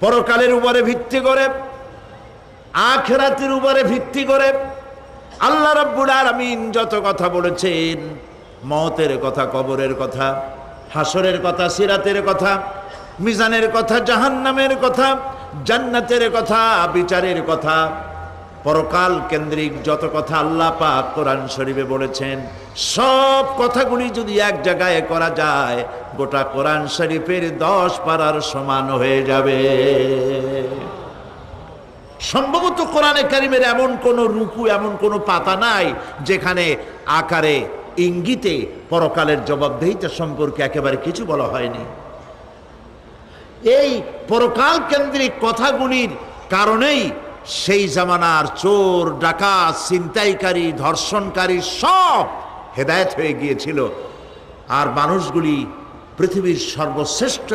পরকালের উপরে ভিত্তি করে, আখিরাতের উপরে ভিত্তি করে আল্লাহ রাব্বুল আলামিন যত কথা বলেছেন, মওতের কথা, কবরের কথা, হাসরের কথা, সিরাতের কথা, মিজানের কথা, জাহান্নামের কথা, জান্নাতের কথা, বিচারের কথা, পরকাল কেন্দ্রিক যত কথা আল্লাহ পাক কোরআন শরীফে বলেছেন, সব কথাগুলি যদি এক জায়গায় করা যায় গোটা কোরআন শরীফের 10 পারার সমান হয়ে যাবে। সম্ভবত কোরআনে কারিমের এমন কোন রুকু, এমন কোন পাতা নাই যেখানে আকারে ইঙ্গিতে পরকালের জবাবদিহিতা সম্পর্কে একেবারে কিছু বলা হয়নি। এই পরকাল কেন্দ্রিক কথাগুলির কারণেই সেই জামানার চোর, ডাকাত, ছিনতাইকারী, ধর্ষণকারী সব হেদায়েত হয়ে গিয়েছিল, আর মানুষগুলি পৃথিবীর সর্বশ্রেষ্ঠ